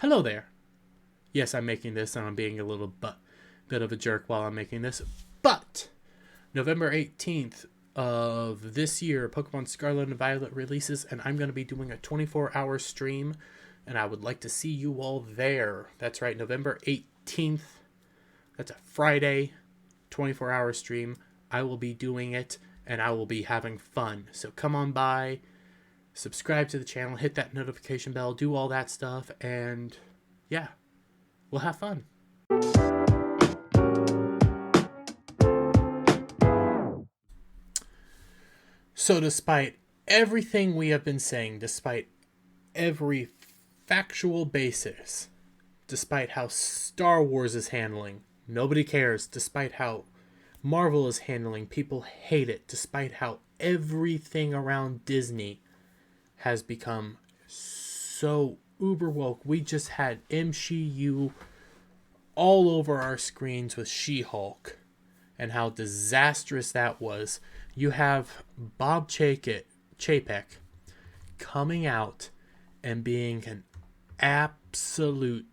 Hello there. Yes, I'm making this and I'm being a little bit of a jerk while I'm making this. But November 18th of this year, Pokemon Scarlet and Violet releases, and I'm going to be doing a 24-hour stream, and I would like to see you all there. That's right, November 18th. That's a Friday, 24-hour stream. I will be doing it, and I will be having fun. So come on by, subscribe to the channel, hit that notification bell, do all that stuff, and yeah, we'll have fun. So despite everything we have been saying, despite every factual basis, despite how Star Wars is handling, nobody cares, despite how Marvel is handling, people hate it, despite how everything around Disney has become so uber woke. We just had MCU all over our screens with She-Hulk and how disastrous that was. You have Bob Chapek coming out and being an absolute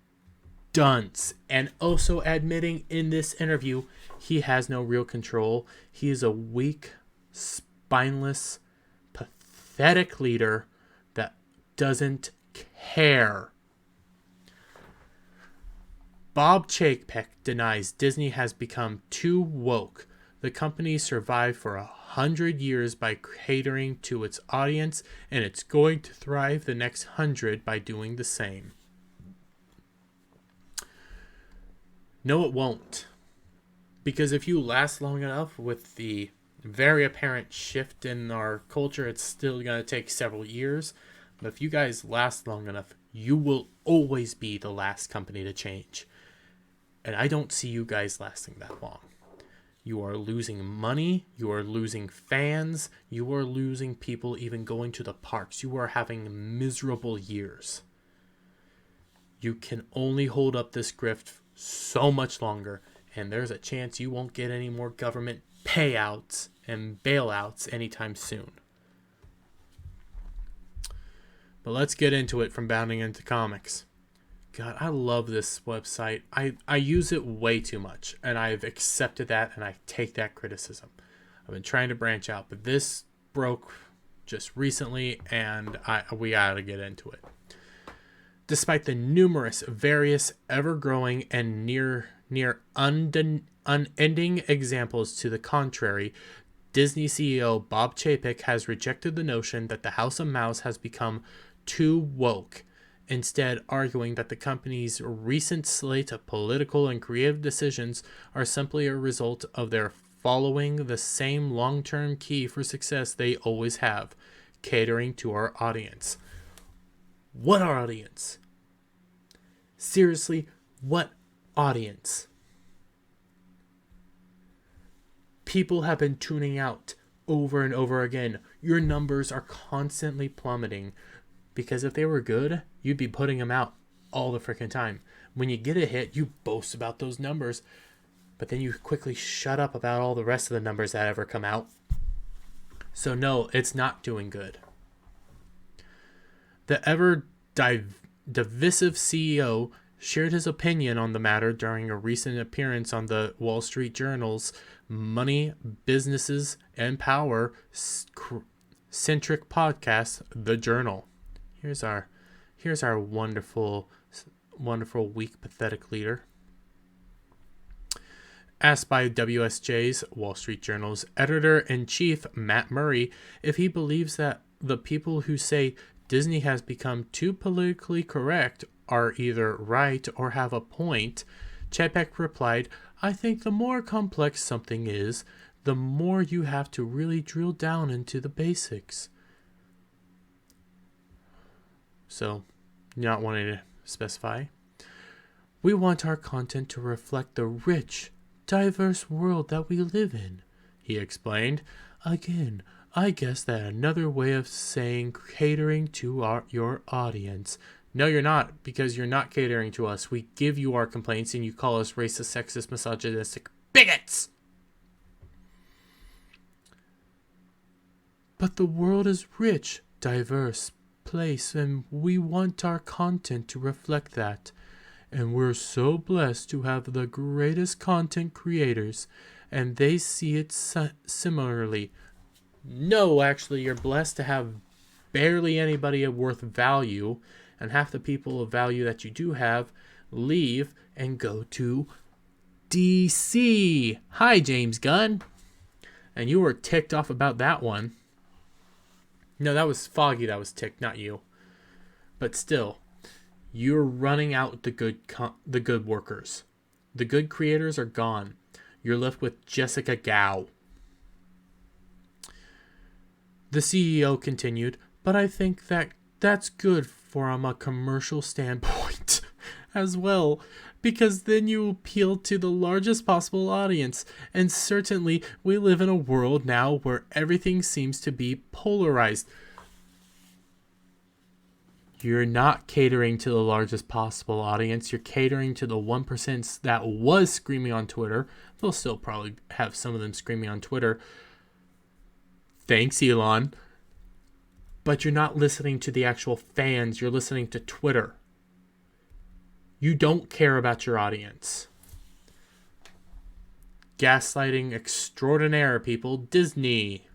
dunce, and also admitting in this interview he has no real control. He is a weak, spineless, pathetic leader that doesn't care. Bob Chapek denies Disney has become too woke. The company survived for 100 years by catering to its audience, and it's going to thrive the next 100 by doing the same. No, it won't. Because if you last long enough with the very apparent shift in our culture, it's still going to take several years. But if you guys last long enough, you will always be the last company to change. And I don't see you guys lasting that long. You are losing money. You are losing fans. You are losing people even going to the parks. You are having miserable years. You can only hold up this grift so much longer, and there's a chance you won't get any more government payouts and bailouts anytime soon. But let's get into it from Bounding Into Comics. God, I love this website. I use it way too much, and I've accepted that, and I take that criticism. I've been trying to branch out, but this broke just recently, and we gotta get into it. Despite the numerous, various, ever-growing, and near unending examples to the contrary, Disney CEO Bob Chapek has rejected the notion that the House of Mouse has become too woke, instead arguing that the company's recent slate of political and creative decisions are simply a result of their following the same long-term key for success they always have, catering to our audience. What audience? Seriously, what audience? People have been tuning out over and over again. Your numbers are constantly plummeting, because if they were good, you'd be putting them out all the freaking time. When you get a hit, you boast about those numbers, but then you quickly shut up about all the rest of the numbers that ever come out. So no, it's not doing good. The ever divisive CEO shared his opinion on the matter during a recent appearance on the Wall Street Journal's Money, Businesses, and Power centric podcast, The Journal. Here's our wonderful, weak, pathetic leader. Asked by WSJ's Wall Street Journal's editor-in-chief, Matt Murray, if he believes that the people who say Disney has become too politically correct are either right or have a point, Chapek replied, "I think the more complex something is, the more you have to really drill down into the basics." So, not wanting to specify. "We want our content to reflect the rich, diverse world that we live in," he explained. "Again, I guess that another way of saying catering to your audience." No, you're not, because you're not catering to us. We give you our complaints and you call us racist, sexist, misogynistic bigots. "But the world is rich, diverse, place, and we want our content to reflect that. And we're so blessed to have the greatest content creators, and they see it similarly. No, actually, you're blessed to have barely anybody of worth value, and half the people of value that you do have leave and go to DC. Hi, James Gunn. And you were ticked off about that one. No, that was Foggy that was ticked, not you. But still, you're running out the good workers. The good creators are gone. You're left with Jessica Gao. The CEO continued, but I think that's good from a commercial standpoint as well, because then you appeal to the largest possible audience. And certainly we live in a world now where everything seems to be polarized. You're not catering to the largest possible audience. You're catering to the 1% that was screaming on Twitter. They'll still probably have some of them screaming on Twitter. Thanks, Elon. But you're not listening to the actual fans. You're listening to Twitter. You don't care about your audience. Gaslighting extraordinaire, people. Disney.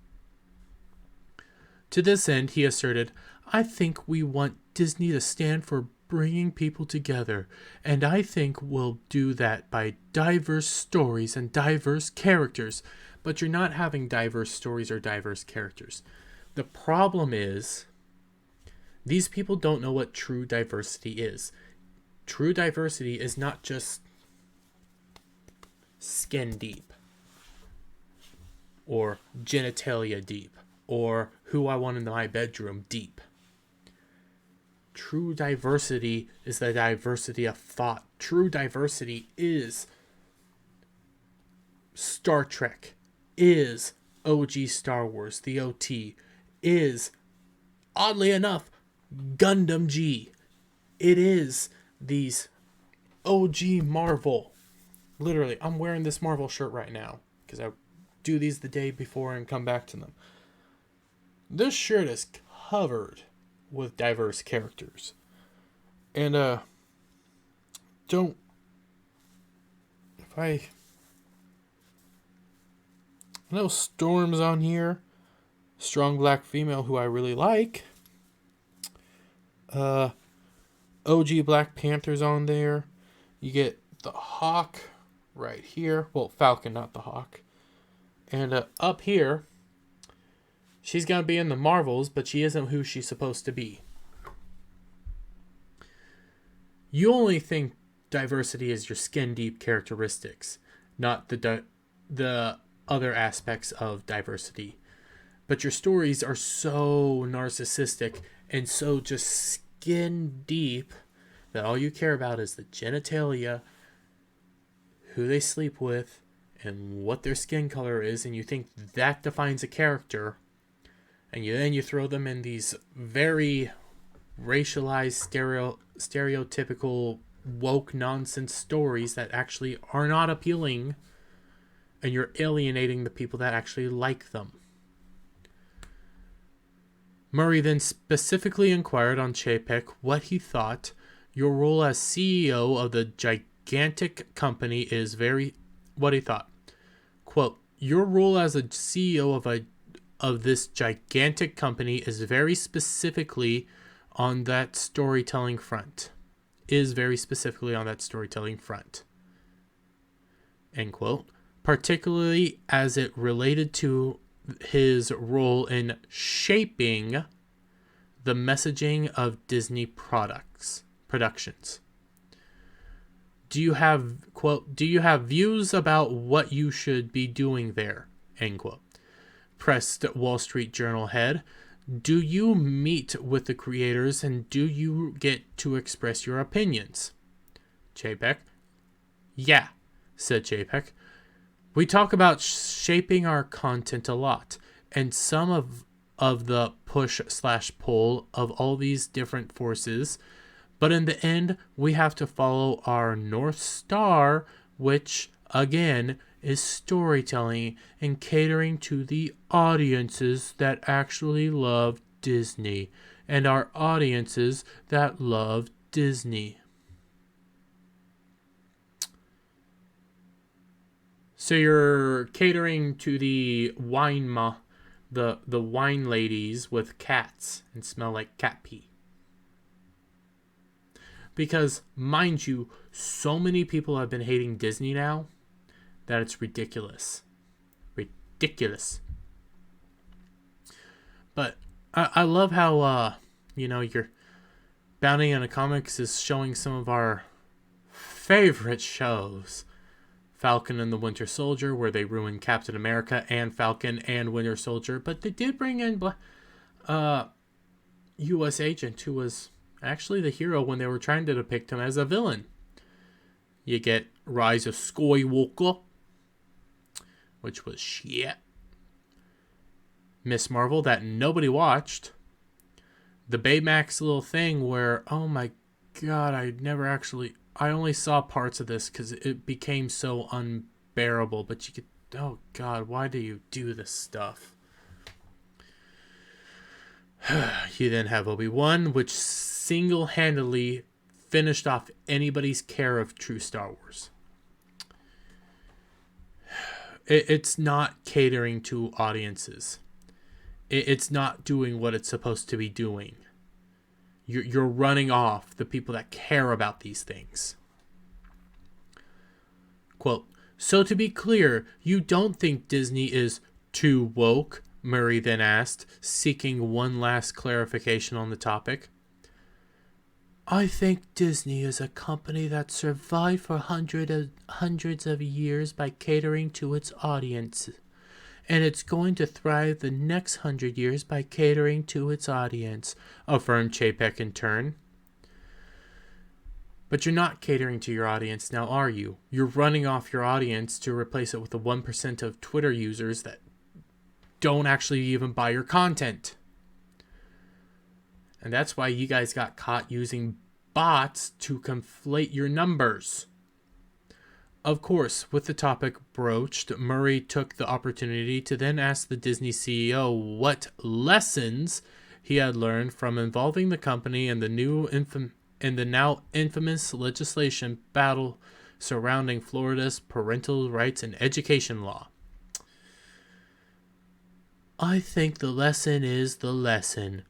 To this end, he asserted, I think we want Disney to stand for bringing people together, and I think we'll do that by diverse stories and diverse characters. But you're not having diverse stories or diverse characters. The problem is, these people don't know what true diversity is. True diversity is not just skin deep, or genitalia deep, or who I want in my bedroom deep. True diversity is the diversity of thought. True diversity is Star Trek, is OG Star Wars, the OT, is, oddly enough, Gundam G. It is these OG Marvel. Literally, I'm wearing this Marvel shirt right now because I do these the day before and come back to them. This shirt is covered with diverse characters. And, I know Storm's on here. Strong black female who I really like. OG Black Panther's on there. You get the Hawk right here. Well, Falcon, not the Hawk. And up here, she's going to be in the Marvels, but she isn't who she's supposed to be. You only think diversity is your skin-deep characteristics, not the other aspects of diversity. But your stories are so narcissistic and so just skin-deep that all you care about is the genitalia, who they sleep with, and what their skin color is, and you think that defines a character, and then you throw them in these very racialized, stereotypical, woke nonsense stories that actually are not appealing, and you're alienating the people that actually like them. Murray then specifically inquired on Chapek what he thought your role as CEO of the gigantic company is what he thought. Quote, your role as a CEO of this gigantic company is very specifically on that storytelling front. End quote. Particularly as it related to his role in shaping the messaging of Disney productions. Do you have views about what you should be doing there? End quote. Pressed Wall Street Journal head. Do you meet with the creators and do you get to express your opinions? Chapek. Yeah, said Chapek. We talk about shaping our content a lot, and some of the push/pull of all these different forces, but in the end, we have to follow our North Star, which, again, is storytelling and catering to the audiences that actually love Disney. and our audiences that love Disney. So you're catering to the the wine ladies with cats and smell like cat pee. Because, mind you, so many people have been hating Disney now that it's ridiculous. Ridiculous. But I love how, your Bounding into Comics is showing some of our favorite shows. Falcon and the Winter Soldier, where they ruined Captain America and Falcon and Winter Soldier. But they did bring in U.S. Agent, who was actually the hero when they were trying to depict him as a villain. You get Rise of Skywalker, which was shit. Miss Marvel, that nobody watched. The Baymax little thing where, oh my god, I only saw parts of this because it became so unbearable. But you could, oh god, why do you do this stuff? You then have Obi-Wan, which single-handedly finished off anybody's care of true Star Wars. It's not catering to audiences. It's not doing what it's supposed to be doing. You're running off the people that care about these things. Quote, so to be clear, you don't think Disney is too woke? Murray then asked, seeking one last clarification on the topic. I think Disney is a company that survived for hundreds of years by catering to its audience, and it's going to thrive the next 100 years by catering to its audience, affirmed Chapek in turn. But you're not catering to your audience now, are you? You're running off your audience to replace it with the 1% of Twitter users that don't actually even buy your content. And that's why you guys got caught using bots to conflate your numbers. Of course, with the topic broached, Murray took the opportunity to then ask the Disney CEO what lessons he had learned from involving the company in the now infamous legislation battle surrounding Florida's parental rights and education law. I think the lesson is the lesson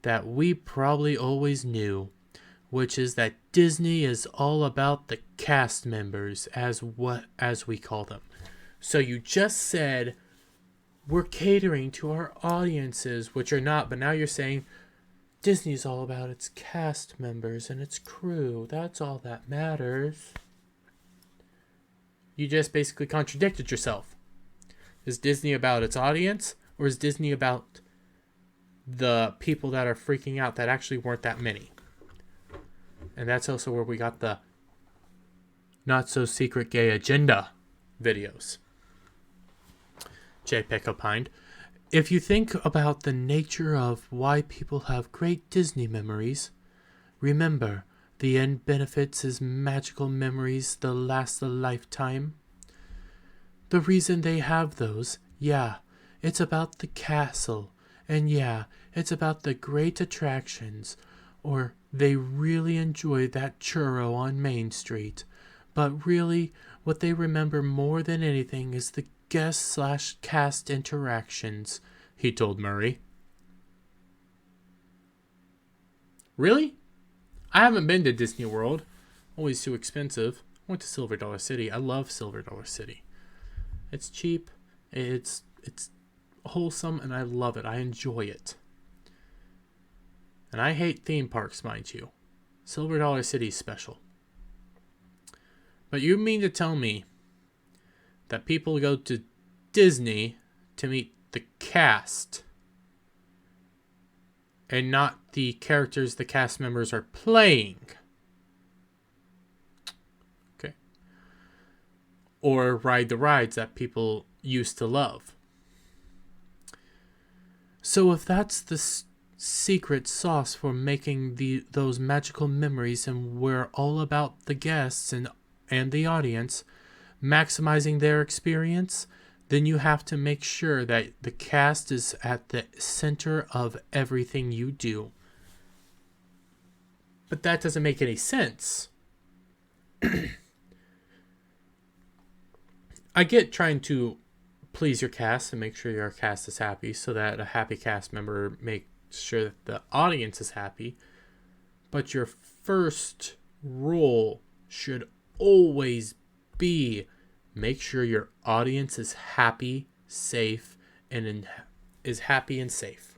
that we probably always knew, which is that Disney is all about the cast members, as we call them. So you just said we're catering to our audiences, which are not, but now you're saying Disney's all about its cast members and its crew. That's all that matters. You just basically contradicted yourself. Is Disney about its audience, or is Disney about the people that are freaking out that actually weren't that many? And that's also where we got the not so secret gay agenda videos. Chapek opined, if you think about the nature of why people have great Disney memories, remember the end benefits is magical memories that last a lifetime. The reason they have those, yeah, it's about the castle, and yeah, it's about the great attractions, or they really enjoy that churro on Main Street. But really, what they remember more than anything is the guest/cast interactions, he told Murray. Really? I haven't been to Disney World. Always too expensive. I went to Silver Dollar City. I love Silver Dollar City. It's cheap. It's wholesome, and I love it. I enjoy it. And I hate theme parks, mind you. Silver Dollar City's special. But you mean to tell me that people go to Disney to meet the cast and not the characters the cast members are playing? Okay. Or ride the rides that people used to love. So if that's the secret sauce for making those magical memories, and we're all about the guests and the audience maximizing their experience, then you have to make sure that the cast is at the center of everything you do. But that doesn't make any sense. I get trying to please your cast and make sure your cast is happy so that a happy cast member makes sure that the audience is happy. But your first rule should always be make sure your audience is happy, safe, and is happy and safe.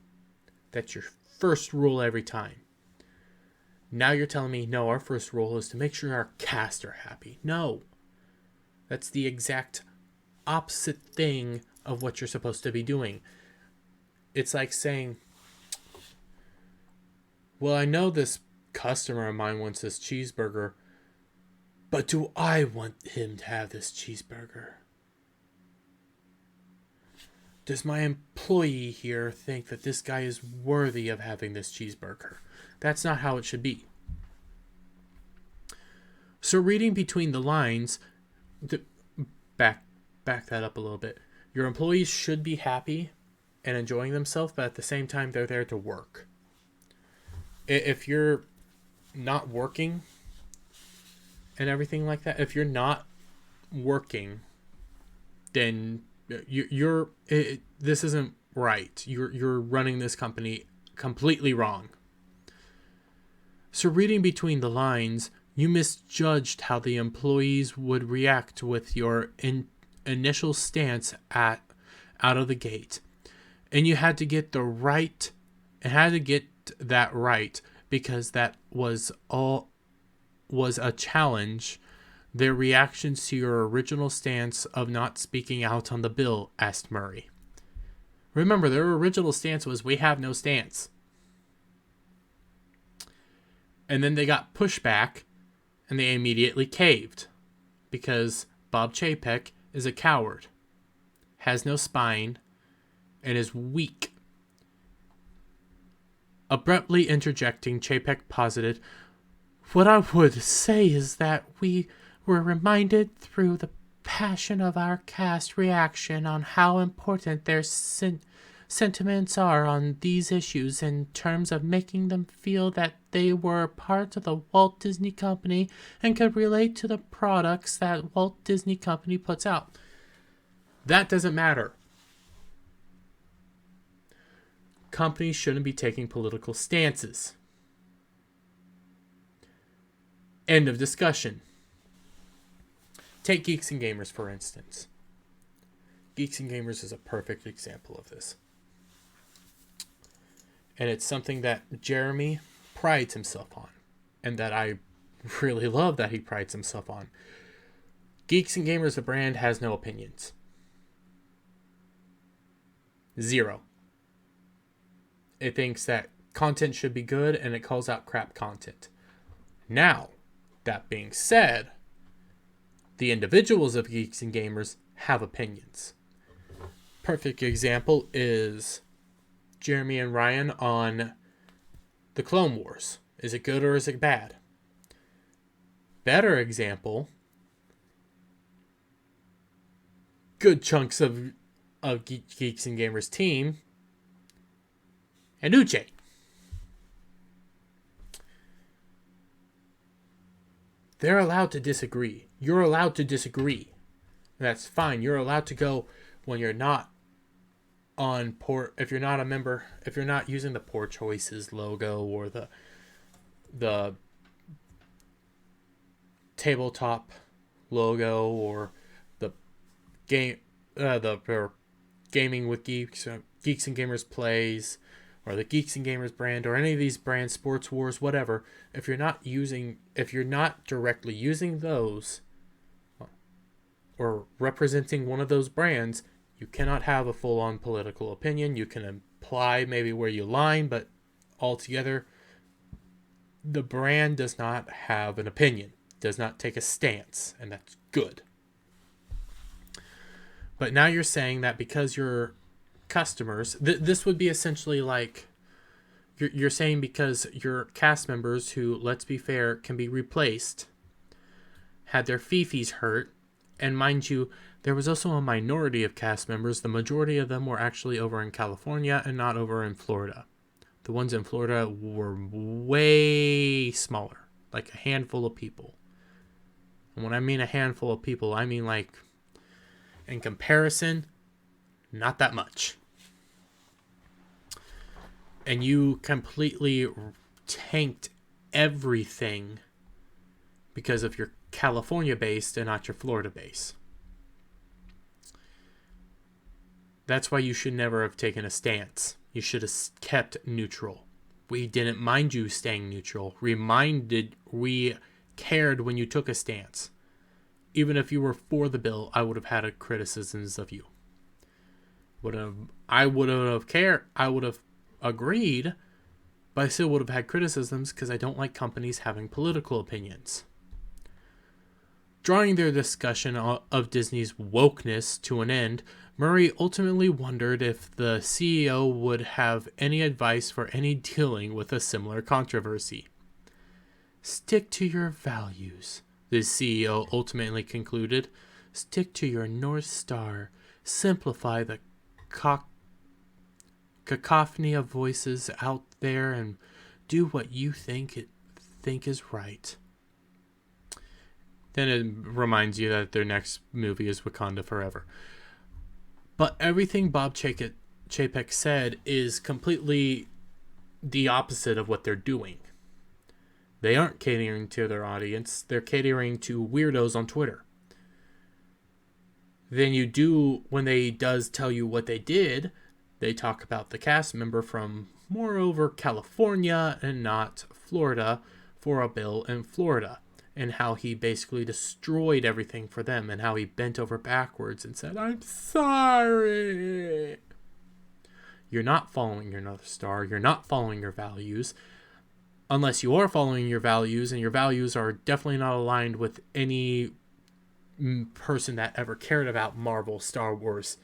That's your first rule every time. Now you're telling me, no, our first rule is to make sure our cast are happy. No. That's the exact opposite thing of what you're supposed to be doing. It's like saying, well, I know this customer of mine wants this cheeseburger, but do I want him to have this cheeseburger? Does my employee here think that this guy is worthy of having this cheeseburger? That's not how it should be. So reading between the lines, back that up a little bit. Your employees should be happy and enjoying themselves, but at the same time, they're there to work. If you're not working and everything like that, if you're not working, then this isn't right. You're running this company completely wrong. So reading between the lines, you misjudged how the employees would react with your initial stance out of the gate. And you had to get that right, because that was a challenge. Their reactions to your original stance of not speaking out on the bill, asked Murray. Remember, their original stance was, we have no stance. And then they got pushback, and they immediately caved. Because Bob Chapek is a coward, has no spine, and is weak. Abruptly interjecting, Chapek posited, what I would say is that we were reminded through the passion of our cast reaction on how important their sentiments are on these issues in terms of making them feel that they were part of the Walt Disney Company and could relate to the products that Walt Disney Company puts out. That doesn't matter. Companies shouldn't be taking political stances. End of discussion. Take Geeks and Gamers, for instance. Geeks and Gamers is a perfect example of this. And it's something that Jeremy prides himself on. And that I really love that he prides himself on. Geeks and Gamers, the brand, has no opinions. Zero. It thinks that content should be good, and it calls out crap content. Now, that being said, the individuals of Geeks and Gamers have opinions. Perfect example is Jeremy and Ryan on the Clone Wars. Is it good or is it bad? Better example, good chunks of Geeks and Gamers team, and Uche. They're allowed to disagree. You're allowed to disagree. That's fine. You're allowed to go when you're not on if you're not a member, if you're not using the Poor Choices logo or the tabletop logo or the gaming with geeks, Geeks and Gamers plays, or the Geeks and Gamers brand, or any of these brands, Sports Wars, whatever. If you're not directly using those or representing one of those brands, you cannot have a full-on political opinion. You can imply maybe where you line, but altogether, the brand does not have an opinion, does not take a stance, and that's good. But now you're saying that because your customers, this would be essentially like, you're saying because your cast members who, let's be fair, can be replaced, had their fifis hurt, And mind you, there was also a minority of cast members. The majority of them were actually over in California and not over in Florida. The ones in Florida were way smaller, like a handful of people. And when I mean a handful of people, I mean like, in comparison, not that much. And you completely tanked everything because of your California based and not your Florida base. That's why you should never have taken a stance. You should have kept neutral. We didn't mind you staying neutral. We cared when you took a stance. Even if you were for the bill, I would have had criticisms of you. I would have agreed, but I still would have had criticisms because I don't like companies having political opinions. Drawing their discussion of Disney's wokeness to an end, Murray ultimately wondered if the CEO would have any advice for any dealing with a similar controversy. Stick to your values, the CEO ultimately concluded. Stick to your North Star. Simplify the cacophony of voices out there and do what you think is right. Then it reminds you that their next movie is Wakanda Forever. But everything Bob Chapek said is completely the opposite of what they're doing. They aren't catering to their audience. They're catering to weirdos on Twitter. Then when they does tell you what they did, they talk about the cast member from moreover California and not Florida for a bill in Florida. And how he basically destroyed everything for them and how he bent over backwards and said, "I'm sorry." You're not following your North Star. You're not following your values. Unless you are following your values, and your values are definitely not aligned with any person that ever cared about Marvel, Star Wars,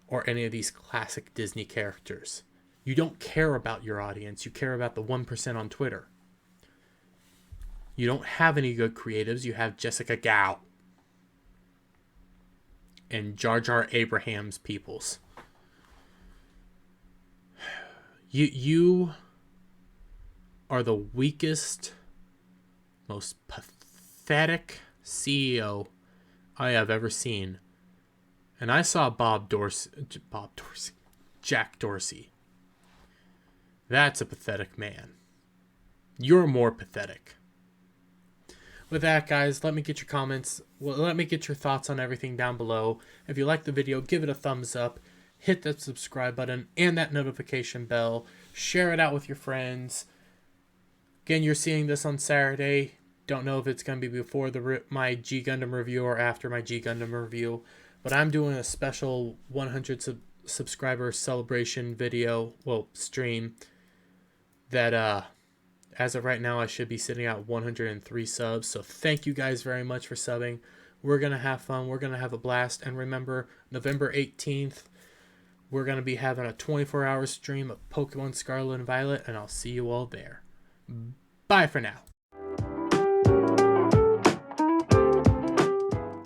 or any of these classic Disney characters. You don't care about your audience. You care about the 1% on Twitter. You don't have any good creatives. You have Jessica Gao and Jar Jar Abrahams peoples. You are the weakest, most pathetic CEO I have ever seen. And I saw Jack Dorsey. That's a pathetic man. You're more pathetic. With that, guys, let me get your comments. Well, let me get your thoughts on everything down below. If you like the video, give it a thumbs up. Hit that subscribe button and that notification bell. Share it out with your friends. Again, you're seeing this on Saturday. Don't know if it's going to be before my G Gundam review or after my G Gundam review. But I'm doing a special 100 subscriber celebration video, stream, that as of right now, I should be sitting at 103 subs. So thank you guys very much for subbing. We're going to have fun. We're going to have a blast. And remember, November 18th, we're going to be having a 24-hour stream of Pokemon Scarlet and Violet. And I'll see you all there. Bye for now.